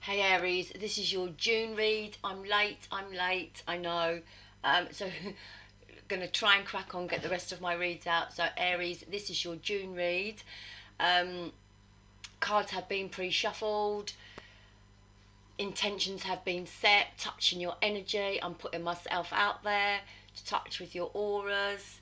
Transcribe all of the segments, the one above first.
Hey Aries, this is your June read. I'm late, I know. So gonna try and crack on, get the rest of my reads out. So Aries, this is your June read. Cards have been pre-shuffled. Intentions have been set, touching your energy. I'm putting myself out there to touch with your auras.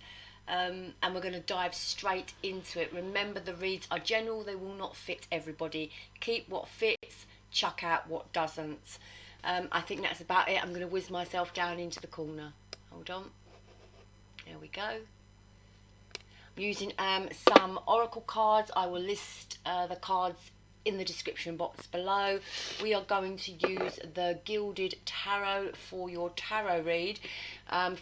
And we're going to dive straight into it. Remember, the reads are general, they will not fit everybody. Keep what fits, chuck out what doesn't. I think that's about it. I'm going to whiz myself down into the corner. Hold on. There we go. I'm using some oracle cards. I will list the cards in the description box below. We are going to use the Gilded Tarot for your tarot read.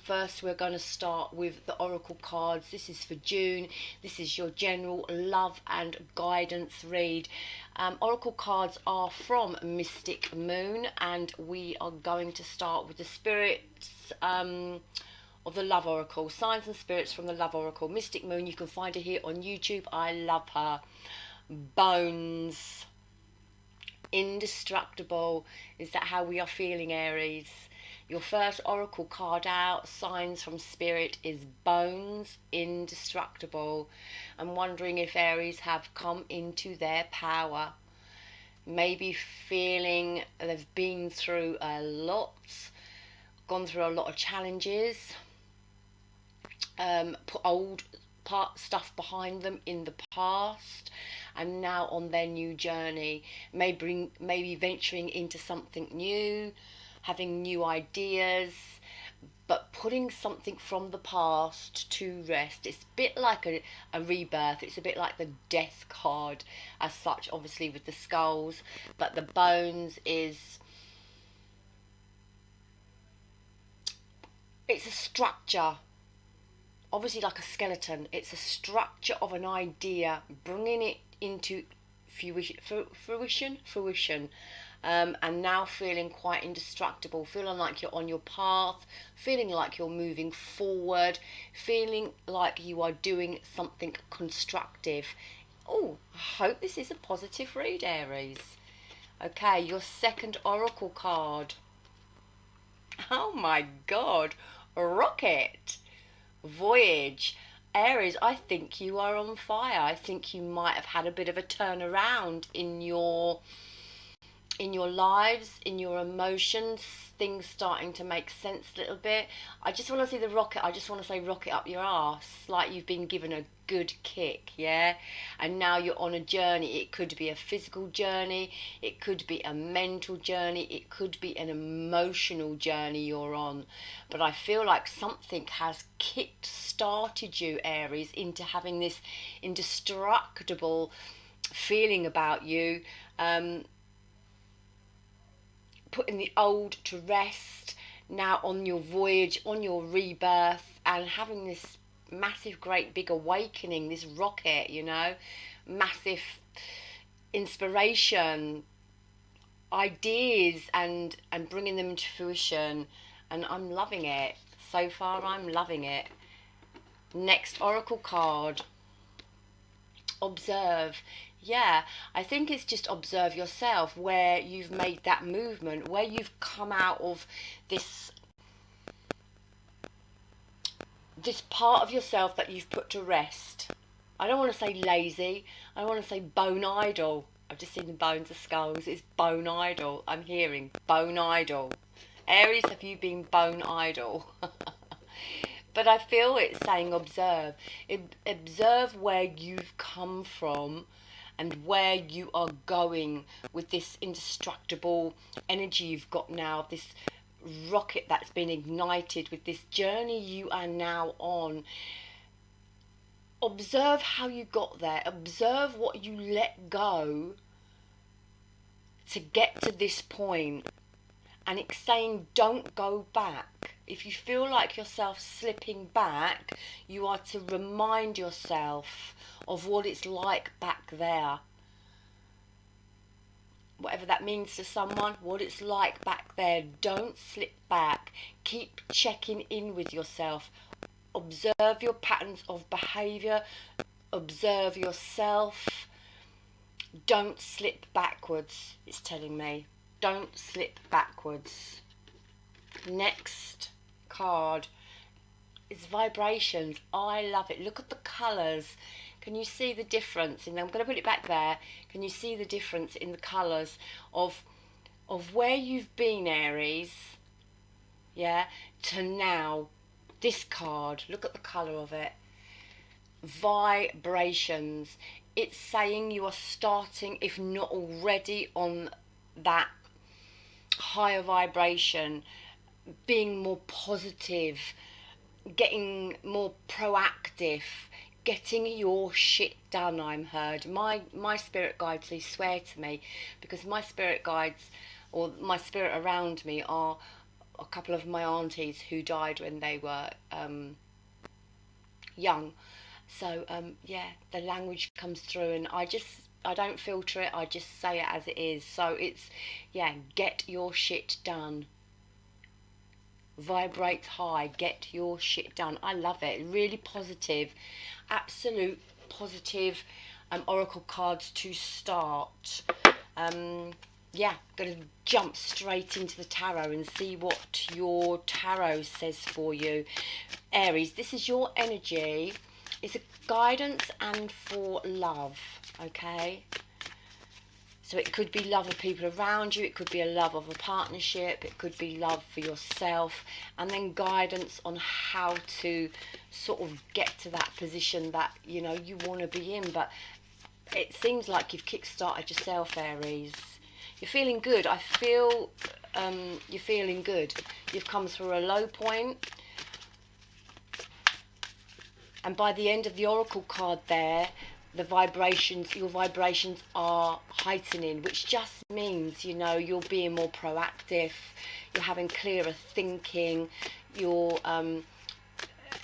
First, we're going to start with the oracle cards. This is for June. This is your general love and guidance read. Oracle cards are from Mystic Moon, and we are going to start with the spirits of the Love Oracle. Signs and spirits from the Love Oracle. Mystic Moon, you can find her here on YouTube. I love her. Bones. Indestructible. Is that how we are feeling, Aries? Your first oracle card out, signs from spirit, is bones. Indestructible. I'm wondering if Aries have come into their power. Maybe feeling they've been through a lot, gone through a lot of challenges, put old stuff behind them in the past, and now on their new journey, maybe venturing into something new, having new ideas, but putting something from the past to rest. It's a bit like a rebirth. It's a bit like the death card as such, obviously with the skulls, but the bones is, it's a structure. Obviously like a skeleton, it's a structure of an idea, bringing it into fruition, and now feeling quite indestructible, feeling like you're on your path, feeling like you're moving forward, feeling like you are doing something constructive. Oh, I hope this is a positive read, Aries. Okay, your second oracle card. Oh my God, Rocket. Voyage. Aries, I think you are on fire. I think you might have had a bit of a turnaround in your lives, in your emotions, things starting to make sense a little bit. I just want to see the rocket. I just want to say rocket up your ass, like you've been given a good kick, yeah? And now you're on a journey. It could be a physical journey, it could be a mental journey, it could be an emotional journey you're on. But I feel like something has kick-started you, Aries, into having this indestructible feeling about you. Putting the old to rest, now on your voyage, on your rebirth, and having this massive, great, big awakening, this rocket, you know, massive inspiration, ideas, and bringing them into fruition. And I'm loving it. So far, I'm loving it. Next oracle card. Observe. Yeah, I think it's just observe yourself, where you've made that movement, where you've come out of this part of yourself that you've put to rest. I don't want to say lazy, I want to say bone idle. I've just seen the bones of skulls. It's bone idle. I'm hearing bone idle. Aries, have you been bone idle? But I feel it's saying observe. Observe where you've come from and where you are going with this indestructible energy you've got now, this rocket that's been ignited, with this journey you are now on. Observe how you got there. Observe what you let go to get to this point. And it's saying don't go back. If you feel like yourself slipping back, you are to remind yourself of what it's like back there. Whatever that means to someone, what it's like back there. Don't slip back. Keep checking in with yourself. Observe your patterns of behaviour. Observe yourself. Don't slip backwards, it's telling me. Don't slip backwards. Next card is vibrations. I love it. Look at the colours. Can you see the difference? And I'm going to put it back there. Can you see the difference in the colours of where you've been, Aries? Yeah, to now. This card, look at the colour of it. Vibrations. It's saying you are starting, if not already, on that higher vibration, being more positive, getting more proactive, getting your shit done. I'm heard. My spirit guides, they swear to me, because my spirit guides, or my spirit around me, are a couple of my aunties who died when they were young. So yeah, the language comes through, and I don't filter it, I just say it as it is. So it's, yeah, get your shit done. Vibrate high, get your shit done. I love it. Really positive, absolute positive oracle cards to start. Yeah, going to jump straight into the tarot and see what your tarot says for you. Aries, this is your energy. It's a guidance and for love, okay? So it could be love of people around you, it could be a love of a partnership, it could be love for yourself, and then guidance on how to sort of get to that position that, you know, you want to be in. But it seems like you've kick-started yourself, Aries. You're feeling good. I feel you're feeling good. You've come through a low point, and by the end of the oracle card there, the vibrations, your vibrations are heightening, which just means, you know, you're being more proactive, you're having clearer thinking, your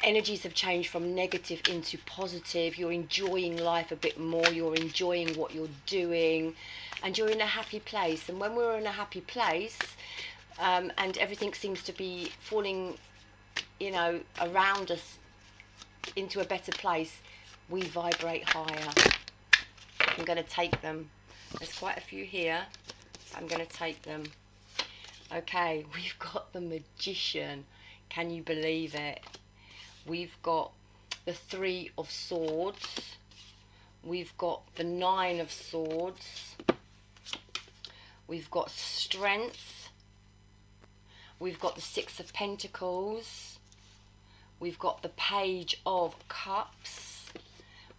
energies have changed from negative into positive, you're enjoying life a bit more, you're enjoying what you're doing, and you're in a happy place. And when we're in a happy place, and everything seems to be falling, you know, around us into a better place, we vibrate higher. I'm going to take them. There's quite a few here. I'm going to take them. Okay, we've got the Magician. Can you believe it? We've got the Three of Swords. We've got the Nine of Swords. We've got Strength. We've got the Six of Pentacles. We've got the Page of Cups.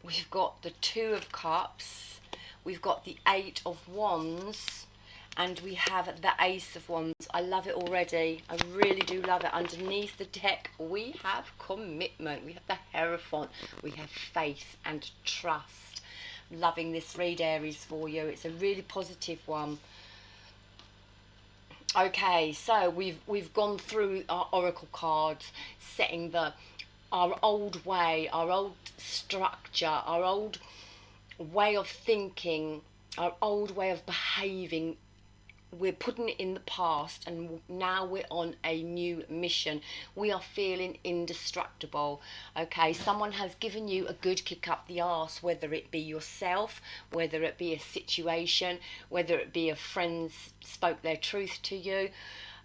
We've got the Two of Cups. We've got the Eight of Wands. And we have the Ace of Wands. I love it already. I really do love it. Underneath the deck, we have commitment. We have the Hierophant. We have faith and trust. Loving this read, Aries, for you. It's a really positive one. Okay, so we've gone through our oracle cards, setting our old way, our old structure, our old way of thinking, our old way of behaving. We're putting it in the past, and now we're on a new mission. We are feeling indestructible. Okay, someone has given you a good kick up the arse, whether it be yourself, whether it be a situation, whether it be a friend spoke their truth to you,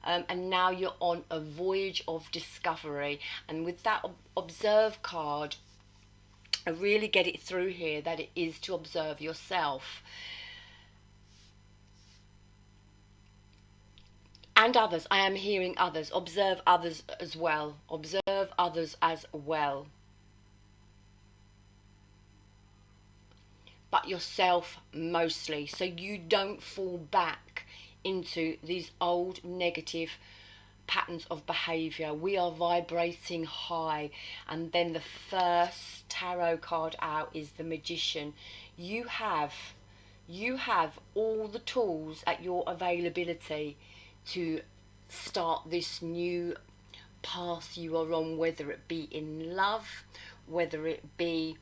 and now you're on a voyage of discovery. And with that observe card, I really get it through here that it is to observe yourself and others. I am hearing others. Observe others as well. Observe others as well. But yourself mostly, so you don't fall back into these old negative patterns of behavior. We are vibrating high. And then the first tarot card out is the Magician. You have all the tools at your availability to start this new path you are on, whether it be in love, whether it be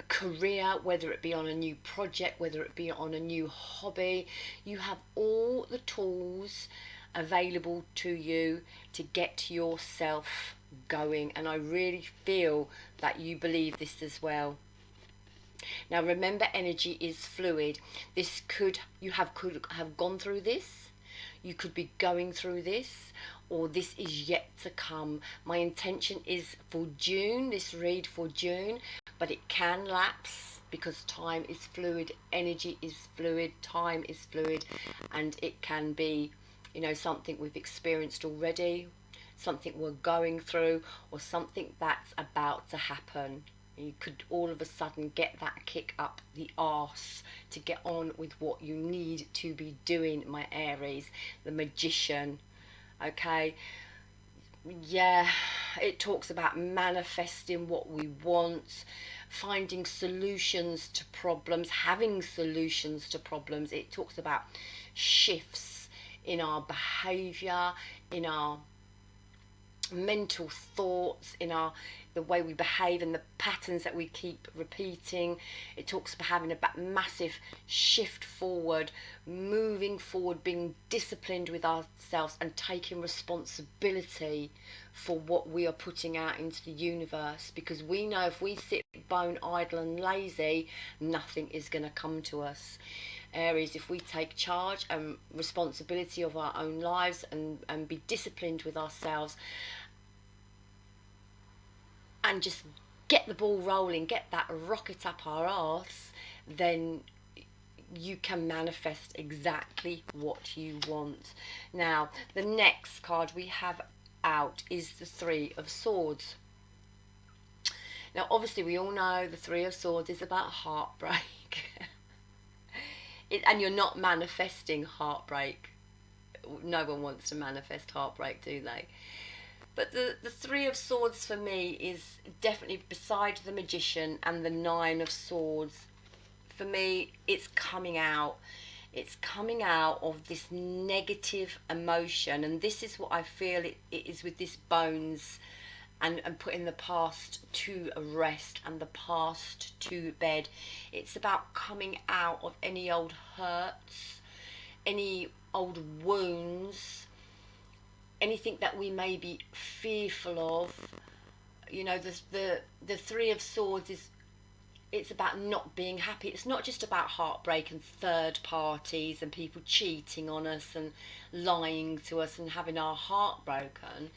career, whether it be on a new project, whether it be on a new hobby. You have all the tools available to you to get yourself going, and I really feel that you believe this as well. Now remember, energy is fluid. Could have gone through this, you could be going through this, or this is yet to come. My intention is for June, this read for June, but it can lapse because time is fluid, energy is fluid, time is fluid, and it can be, you know, something we've experienced already, something we're going through, or something that's about to happen. You could all of a sudden get that kick up the arse to get on with what you need to be doing, my Aries, the Magician. Okay, yeah, it talks about manifesting what we want, finding solutions to problems, having solutions to problems. It talks about shifts in our behavior, in our mental thoughts, in our the way we behave and the patterns that we keep repeating. It talks about having a massive shift forward, moving forward, being disciplined with ourselves and taking responsibility for what we are putting out into the universe, because we know if we sit bone idle and lazy, nothing is going to come to us. Aries, if we take charge and responsibility of our own lives and be disciplined with ourselves and just get the ball rolling, get that rocket up our arse, then you can manifest exactly what you want. Now, the next card we have out is the Three of Swords. Now, obviously, we all know the Three of Swords is about heartbreak. And you're not manifesting heartbreak. No one wants to manifest heartbreak, do they? But the Three of Swords for me is definitely, beside the Magician and the Nine of Swords, for me it's coming out. It's coming out of this negative emotion, and this is what I feel it is with this bones, and putting the past to rest and the past to bed. It's about coming out of any old hurts, any old wounds, anything that we may be fearful of. You know, the Three of Swords is, it's about not being happy. It's not just about heartbreak and third parties and people cheating on us and lying to us and having our heart broken.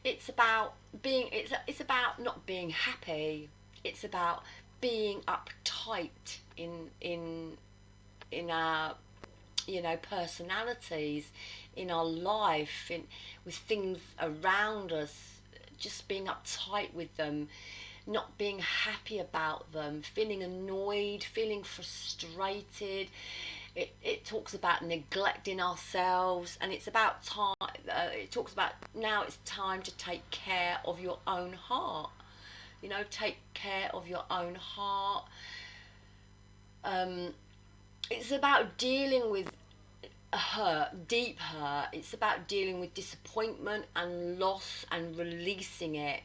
It's about being, it's about not being happy. It's about being uptight in our, you know, personalities, in our life, in with things around us, just being uptight with them, not being happy about them, feeling annoyed, feeling frustrated. It talks about neglecting ourselves, and it's about time. It talks about now it's time to take care of your own heart. You know, take care of your own heart. It's about dealing with hurt, deep hurt. It's about dealing with disappointment and loss and releasing it,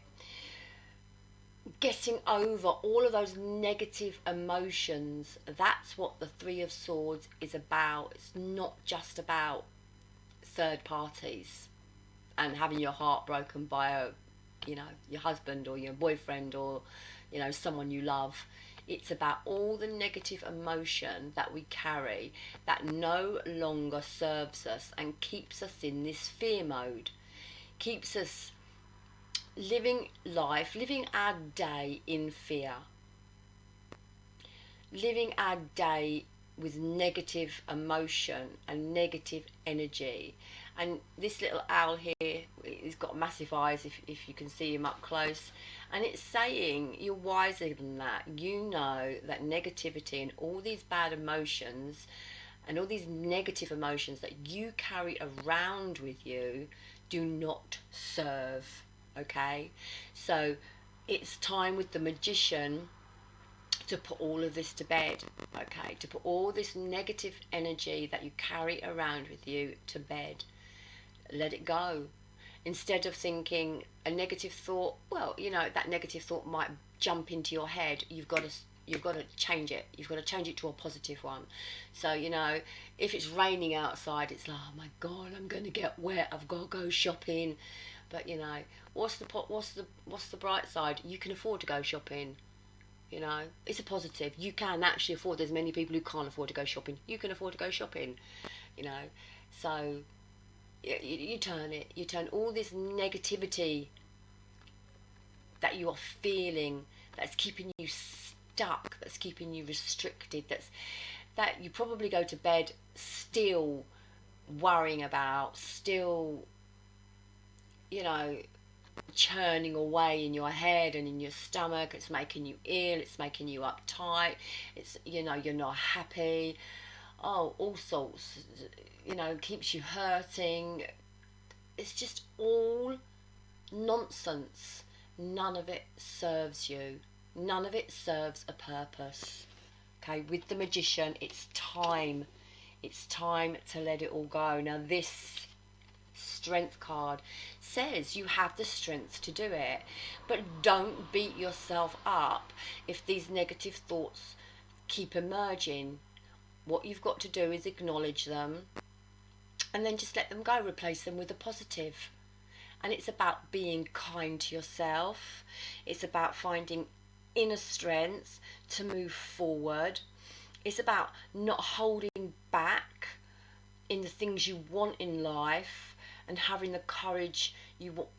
getting over all of those negative emotions. That's what the Three of Swords is about. It's not just about third parties and having your heart broken by a, you know, your husband or your boyfriend or, you know, someone you love. It's about all the negative emotion that we carry that no longer serves us and keeps us in this fear mode, keeps us living life, living our day in fear, living our day with negative emotion and negative energy. And this little owl here, he's got massive eyes if you can see him up close, and it's saying you're wiser than that. You know that negativity and all these bad emotions and all these negative emotions that you carry around with you do not serve. Okay, so it's time with the Magician to put all of this to bed. Okay, to put all this negative energy that you carry around with you to bed. Let it go. Instead of thinking a negative thought, well, you know, that negative thought might jump into your head. You've got to change it. You've got to change it to a positive one. So, you know, if it's raining outside, it's like, oh my God, I'm going to get wet. I've got to go shopping. But, you know, what's the bright side? You can afford to go shopping. You know, it's a positive. You can actually afford. There's many people who can't afford to go shopping. You can afford to go shopping. You know, so you turn it. You turn all this negativity that you are feeling, that's keeping you stuck, that's keeping you restricted, that you probably go to bed still worrying about, still, you know, churning away in your head and in your stomach. It's making you ill, it's making you uptight, it's, you know, you're not happy, oh, all sorts, you know, keeps you hurting. It's just all nonsense. None of it serves you. None of it serves a purpose. Okay, with the Magician, it's time. It's time to let it all go. Now, this Strength card says you have the strength to do it, but don't beat yourself up if these negative thoughts keep emerging. What you've got to do is acknowledge them and then just let them go. Replace them with a positive. And it's about being kind to yourself. It's about finding inner strength to move forward. It's about not holding back in the things you want in life and having the courage you want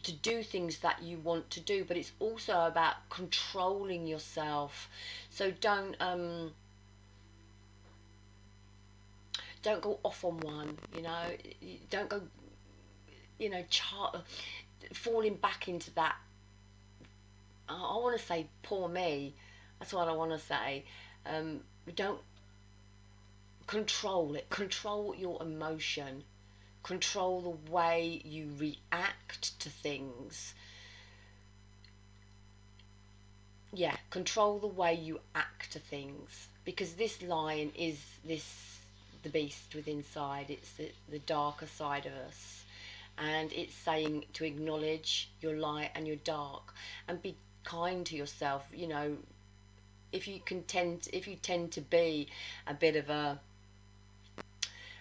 to do things that you want to do. But it's also about controlling yourself. So don't go off on one, you know. Don't go, you know, falling back into that. I want to say poor me. That's what I want to say. Don't control it. Control your emotion. Control the way you react to things. Yeah, control the way you act to things. Because this lion is the beast within inside. It's the darker side of us. And it's saying to acknowledge your light and your dark and be kind to yourself. You know, if you tend to be a bit of a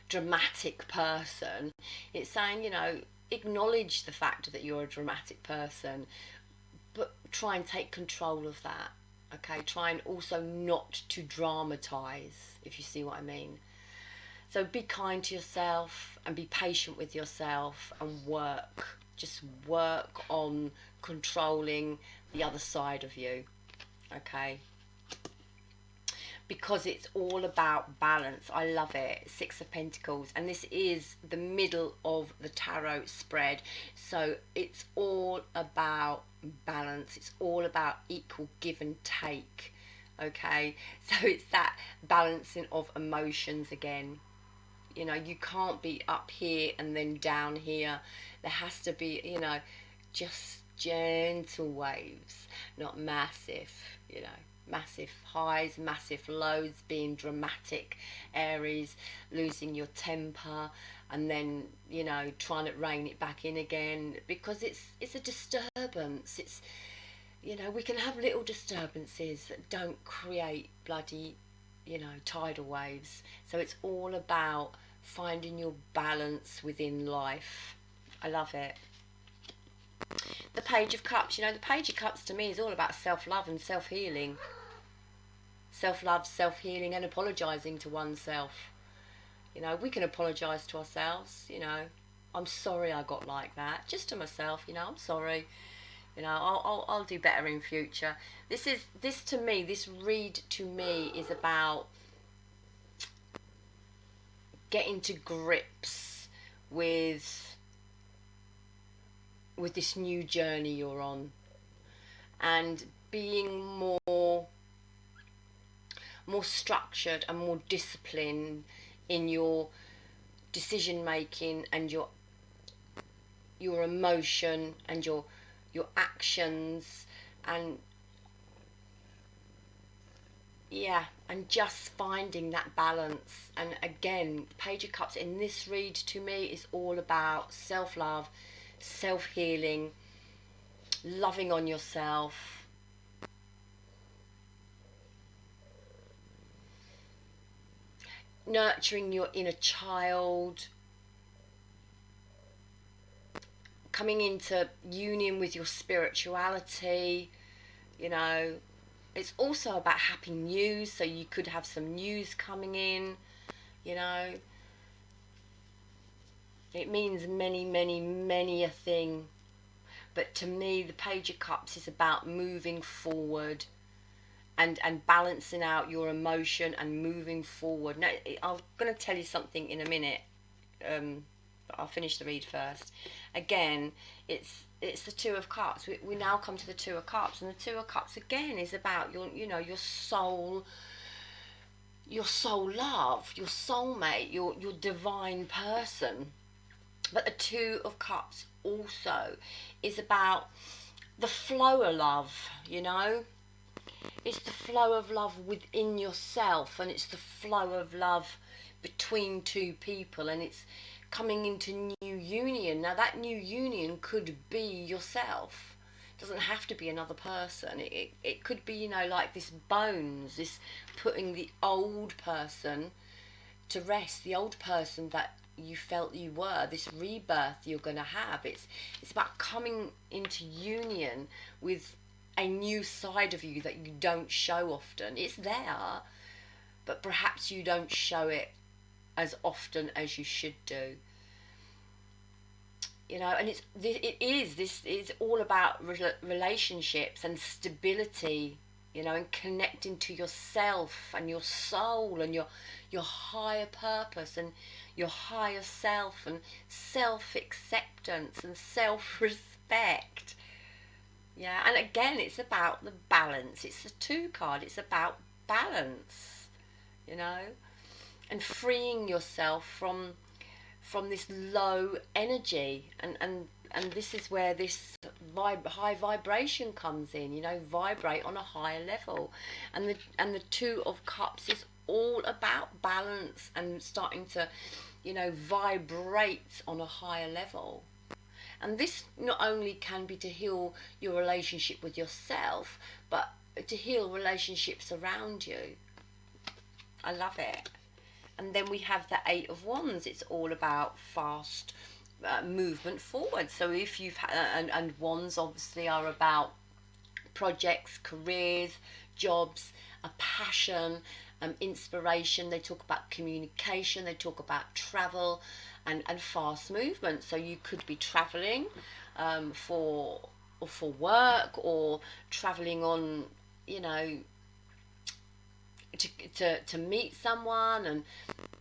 dramatic person, it's saying, you know, acknowledge the fact that you're a dramatic person, but try and take control of that. Okay, try and also not to dramatize, if you see what I mean. So be kind to yourself and be patient with yourself and just work on controlling the other side of you, okay? Because it's all about balance. I love it. Six of Pentacles, and this is the middle of the tarot spread, so it's all about balance. It's all about equal give and take, okay? So it's that balancing of emotions again. You know, you can't be up here and then down here. There has to be, you know, just gentle waves, not massive, you know, massive highs, massive lows, being dramatic. Aries, losing your temper and then, you know, trying to rein it back in again, because it's a disturbance. It's, you know, we can have little disturbances that don't create bloody, you know, tidal waves. So it's all about finding your balance within life. I love it. The Page of Cups, you know, the Page of Cups to me is all about self-love and self-healing. Self-love, self-healing, and apologising to oneself. You know, we can apologise to ourselves, you know. I'm sorry I got like that. Just to myself, you know, I'm sorry. You know, I'll do better in future. This to me, this read to me is about getting to grips with this new journey you're on, and being more structured and more disciplined in your decision making and your emotion and your actions, and yeah, and just finding that balance. And again, Page of Cups in this read to me is all about self-love, self-healing, loving on yourself, nurturing your inner child, coming into union with your spirituality, you know, It's also about happy news, so you could have some news coming in, you know. It means many, many, many a thing. But to me, the Page of Cups is about moving forward and balancing out your emotion and moving forward. Now, I'm going to tell you something in a minute. But I'll finish the read first. Again, it's the Two of Cups. We now come to the Two of Cups, and the Two of Cups again is about your soul, your soul love, your soulmate, your divine person. But the Two of Cups also is about the flow of love, you know. It's the flow of love within yourself, and it's the flow of love between two people, and it's coming into new union. Now that new union could be yourself. It doesn't have to be another person. It could be, you know, like this bones, this putting the old person to rest, the old person that you felt you were, this rebirth you're going to have. It's about coming into union with a new side of you that you don't show often. It's there, but perhaps you don't show it as often as you should do. You know, and this is all about relationships and stability, you know, and connecting to yourself and your soul and your higher purpose and your higher self, and self-acceptance and self-respect. Yeah, and again, it's about the balance. It's the Two card. It's about balance, you know, and freeing yourself from this low energy, and this is where this high vibration comes in. You know, vibrate on a higher level, and the Two of Cups is all about balance and starting to, you know, vibrate on a higher level. And this not only can be to heal your relationship with yourself, but to heal relationships around you. I love it. And then we have the Eight of Wands. It's all about fast movement forward. So if you've and wands obviously are about projects, careers, jobs, a passion, inspiration. They talk about communication. They talk about travel and fast movement. So you could be traveling for work, or traveling on, you know, to meet someone,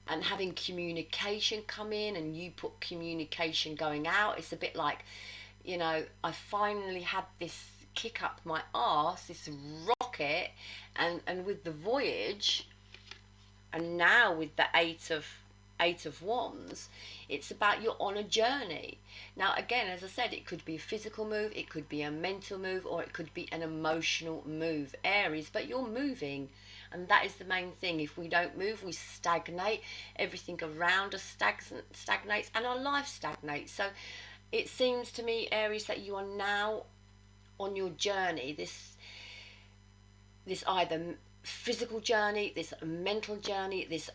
and having communication come in, and you put communication going out. It's a bit like, you know, I finally had this kick up my arse, this rocket, and with the voyage, and now with the eight of wands, it's about you're on a journey. Now again, as I said, it could be a physical move, it could be a mental move, or it could be an emotional move, Aries, but you're moving. And that is the main thing. If we don't move, we stagnate. Everything around us stagnates, and our life stagnates. So it seems to me, Aries, that you are now on your journey, this either physical journey, this mental journey, this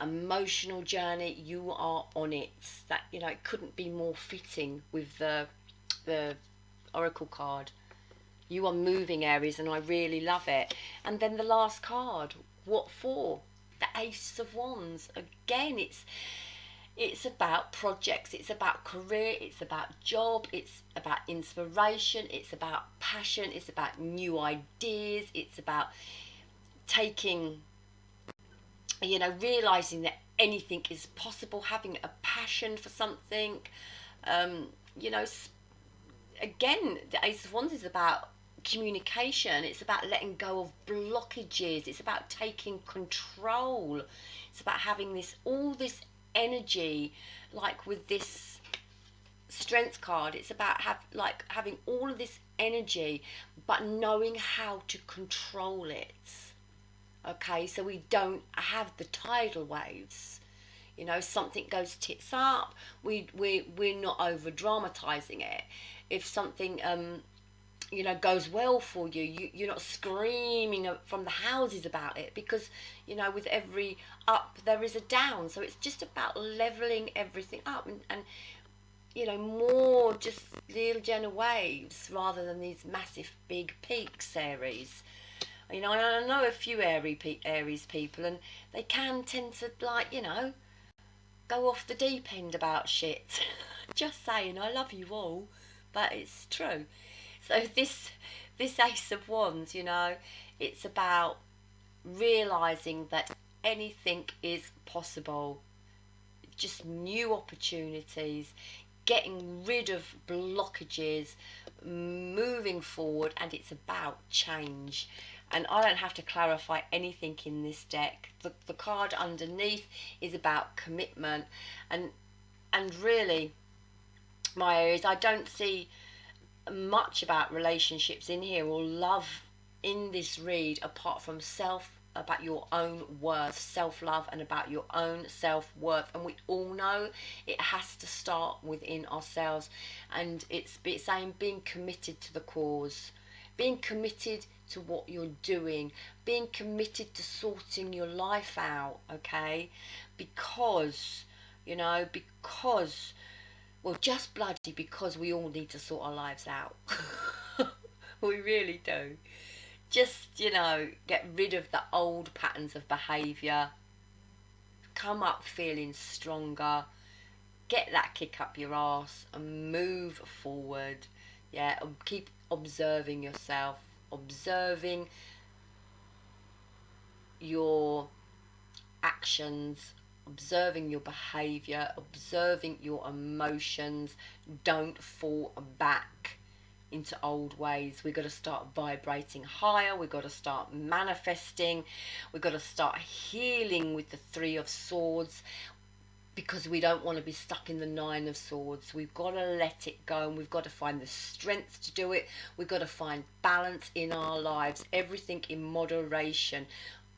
emotional journey. You are on it. That, you know, it couldn't be more fitting with the oracle card. You are moving, Aries, and I really love it. And then the last card, what for? The Ace of Wands. Again, it's about projects, it's about career, it's about job, it's about inspiration, it's about passion, it's about new ideas, it's about taking, you know, realizing that anything is possible, having a passion for something. You know, again, the Ace of Wands is about communication. It's about letting go of blockages. It's about taking control. It's about having all this energy, like with this Strength card. It's about having all of this energy, but knowing how to control it. Okay, so we don't have the tidal waves. You know, something goes tits up, we're not over dramatizing it. If something you know, goes well for you, you're not screaming from the houses about it, because, you know, with every up there is a down. So it's just about leveling everything up, and you know, more just little gentle waves rather than these massive big peaks, Aries. You know, I know a few Aries people, and they can tend to, like, you know, go off the deep end about shit. Just saying, I love you all, but it's true. So this Ace of Wands, you know, it's about realizing that anything is possible, just new opportunities, getting rid of blockages, moving forward, and it's about change. And I don't have to clarify anything in this deck. The card underneath is about commitment, and really, my Aries, I don't see much about relationships in here or love in this read, apart from about your own worth, self-love, and about your own self-worth. And we all know it has to start within ourselves, and it's saying being committed to the cause, being committed to what you're doing, being committed to sorting your life out, okay? Because, you know, because, well, just bloody because we all need to sort our lives out. We really do. Just, you know, get rid of the old patterns of behaviour, come up feeling stronger, get that kick up your arse and move forward. Yeah, and keep observing yourself, observing your actions, observing your behaviour, observing your emotions. Don't fall back into old ways. We've got to start vibrating higher. We've got to start manifesting. We've got to start healing with the Three of Swords, because we don't want to be stuck in the Nine of Swords. We've got to let it go, and we've got to find the strength to do it. We've got to find balance in our lives, everything in moderation.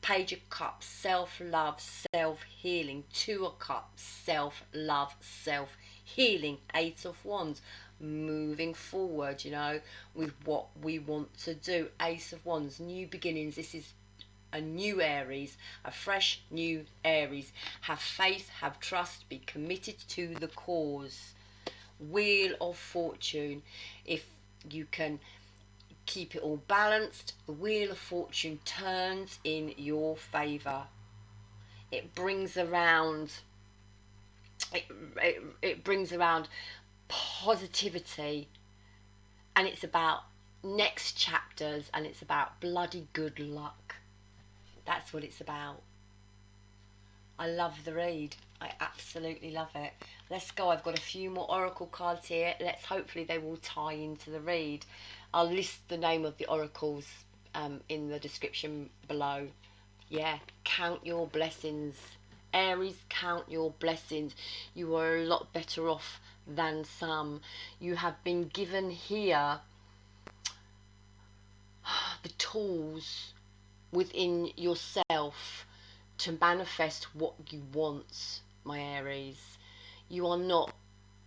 Page of Cups, self-love, self-healing. Two of Cups, self-love, self-healing. Eight of Wands, moving forward, you know, with what we want to do. Ace of Wands, new beginnings. This is a new Aries, a fresh new Aries. Have faith, have trust, be committed to the cause. Wheel of Fortune, if you can keep it all balanced, the Wheel of Fortune turns in your favour. It brings around it brings around positivity, and it's about next chapters, and it's about bloody good luck. That's what it's about. I love the read. I absolutely love it. Let's go. I've got a few more oracle cards here. Hopefully they will tie into the read. I'll list the name of the oracles in the description below. Yeah, count your blessings. Aries, count your blessings. You are a lot better off than some. You have been given here the tools within yourself to manifest what you want, my Aries. You are not,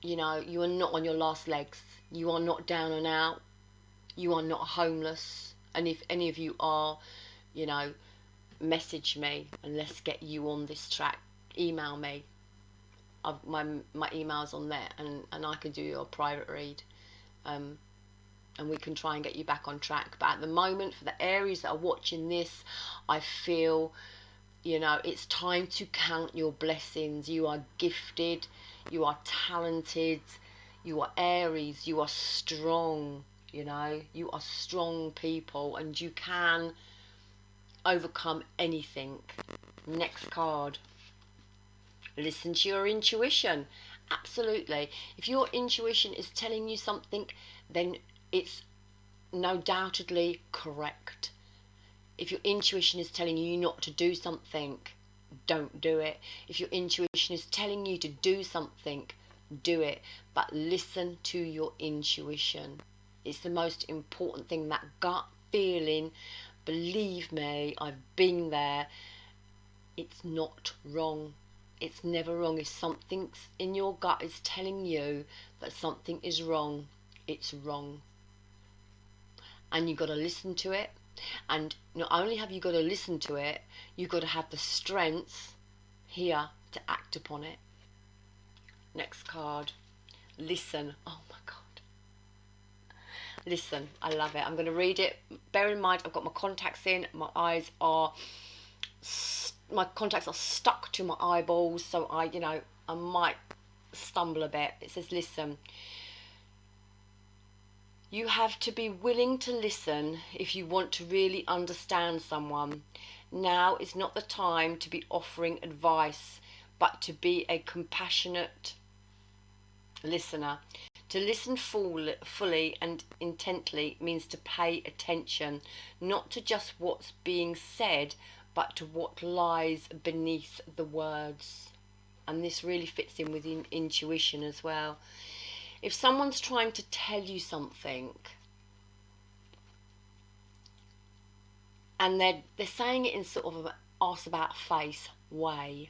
you know, you are not on your last legs. You are not down and out. You are not homeless. And if any of you are, you know, message me and let's get you on this track. Email me. My email's on there, and I can do your private read, and we can try and get you back on track. But at the moment, for the Aries that are watching this, I feel, you know, it's time to count your blessings. You are gifted, you are talented, you are Aries, you are strong, you know, you are strong people, and you can overcome anything. Next card. Listen to your intuition. Absolutely. If your intuition is telling you something, then it's no doubtedly correct. If your intuition is telling you not to do something, don't do it. If your intuition is telling you to do something, do it. But listen to your intuition. It's the most important thing, that gut feeling. Believe me, I've been there. It's not wrong. It's never wrong. If something in your gut is telling you that something is wrong, it's wrong. And you've got to listen to it. And not only have you got to listen to it, you've got to have the strength here to act upon it. Next card. Listen. Oh my God. Listen, I love it. I'm going to read it. Bear in mind, I've got my contacts in. My contacts are stuck to my eyeballs, so I might stumble a bit. It says, listen. You have to be willing to listen if you want to really understand someone. Now is not the time to be offering advice, but to be a compassionate listener. To listen fully and intently means to pay attention, not to just what's being said, but to what lies beneath the words. And this really fits in with intuition as well. If someone's trying to tell you something and they're saying it in sort of an ask about face way,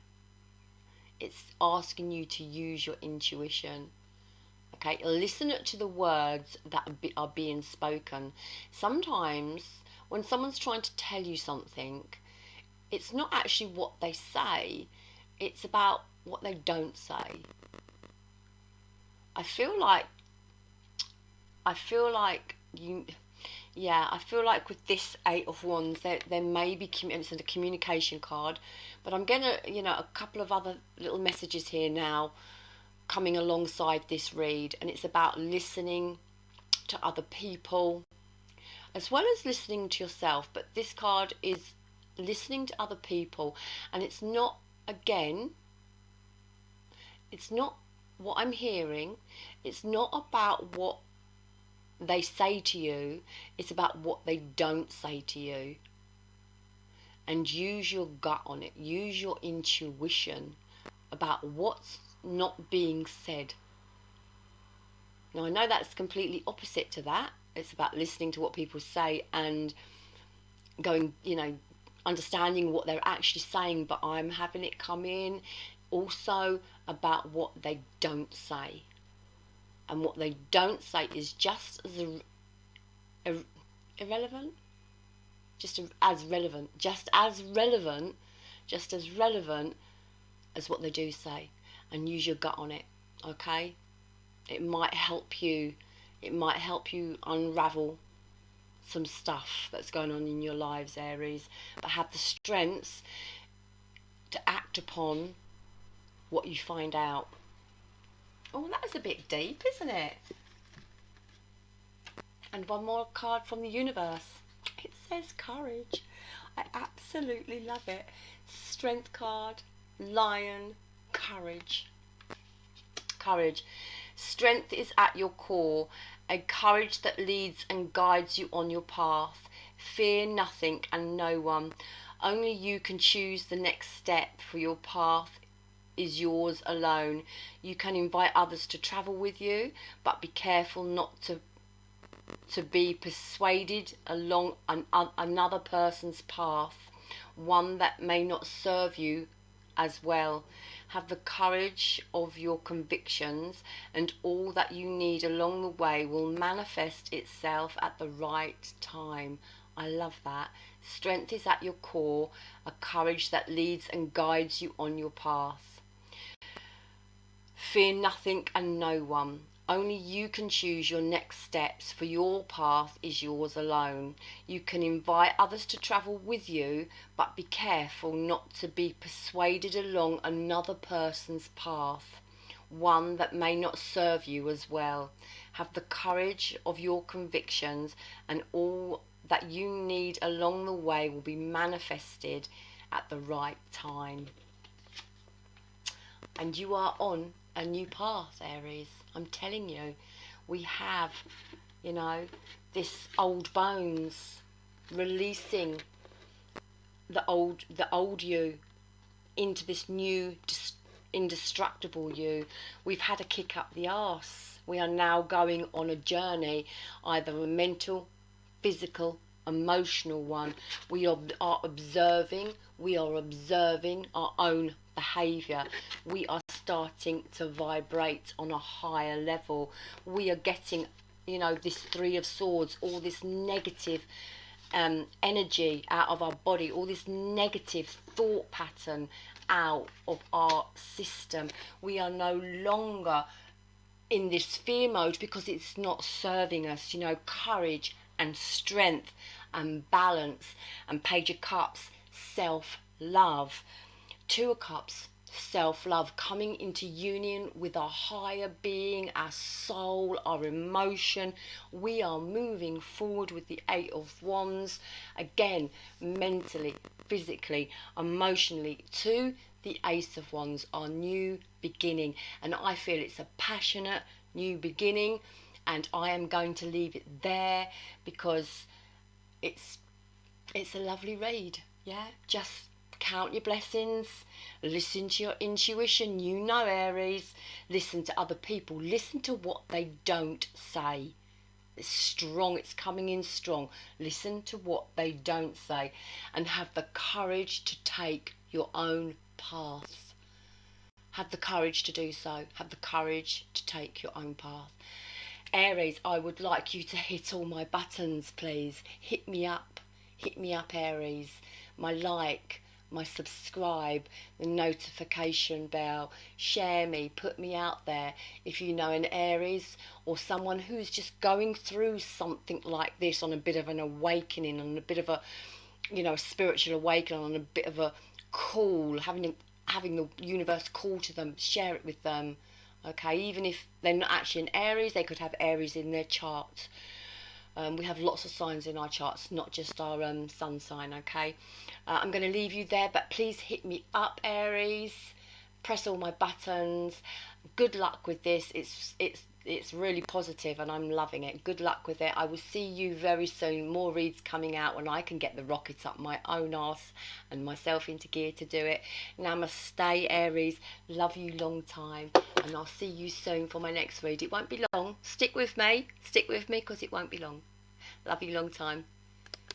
it's asking you to use your intuition. Okay, listen to the words that are being spoken. Sometimes when someone's trying to tell you something, it's not actually what they say, it's about what they don't say. I feel like with this Eight of Wands, there may be it's a communication card, but I'm getting a couple of other little messages here now coming alongside this read, and it's about listening to other people as well as listening to yourself. But this card is listening to other people, and it's not what I'm hearing. It's not about what they say to you, it's about what they don't say to you. And use your gut on it, use your intuition about what's not being said. Now, I know that's completely opposite to that. It's about listening to what people say and going, understanding what they're actually saying, but I'm having it come in also about what they don't say. And what they don't say is just as irrelevant, just as relevant as what they do say. And use your gut on it, okay? It might help you unravel some stuff that's going on in your lives, Aries, but have the strength to act upon what you find out. Oh, that was a bit deep, isn't it? And one more card from the universe. It says courage. I absolutely love it. Strength card, lion, courage. Courage. Strength is at your core, a courage that leads and guides you on your path. Fear nothing and no one. Only you can choose the next step, for your path is yours alone. You can invite others to travel with you, but be careful not to be persuaded along another person's path, one that may not serve you as well. Have the courage of your convictions, and all that you need along the way will manifest itself at the right time. I love that. Strength is at your core, a courage that leads and guides you on your path. Fear nothing and no one. Only you can choose your next steps, for your path is yours alone. You can invite others to travel with you, but be careful not to be persuaded along another person's path, one that may not serve you as well. Have the courage of your convictions, and all that you need along the way will be manifested at the right time. And you are on a new path, Aries. I'm telling you, we have, this old bones, releasing the old you into this new indestructible you. We've had a kick up the arse. We are now going on a journey, either a mental, physical, emotional one. We are observing our own behavior. We are starting to vibrate on a higher level. We are getting, this Three of Swords, all this negative energy out of our body, all this negative thought pattern out of our system. We are no longer in this fear mode because it's not serving us. You know, courage and strength and balance. And Page of Cups, self-love. Two of Cups, self-love, coming into union with our higher being, our soul, our emotion. We are moving forward with the Eight of Wands, again, mentally, physically, emotionally, to the Ace of Wands, our new beginning. And I feel it's a passionate new beginning, and I am going to leave it there because it's a lovely read. Yeah, just count your blessings, listen to your intuition. You know, Aries, listen to other people, listen to what they don't say. It's strong, it's coming in strong. Listen to what they don't say and have the courage to take your own path. Have the courage to do so. Have the courage to take your own path. Aries, I would like you to hit all my buttons, please. Hit me up. Hit me up, Aries. My like, my subscribe, the notification bell. Share me, put me out there. If you know an Aries or someone who's just going through something like this, on a bit of an awakening, on a bit of a, you know, a spiritual awakening, on a bit of a call, having the universe call to them, share it with them. Okay, even if they're not actually an Aries, they could have Aries in their chart. We have lots of signs in our charts, not just our sun sign. Okay, I'm going to leave you there, but please hit me up, Aries. Press all my buttons. Good luck with this. It's really positive and I'm loving it. Good luck with it. I will see you very soon. More reads coming out when I can get the rockets up my own arse and myself into gear to do it. Namaste, Aries. Love you long time. And I'll see you soon for my next read. It won't be long. Stick with me because it won't be long. Love you long time.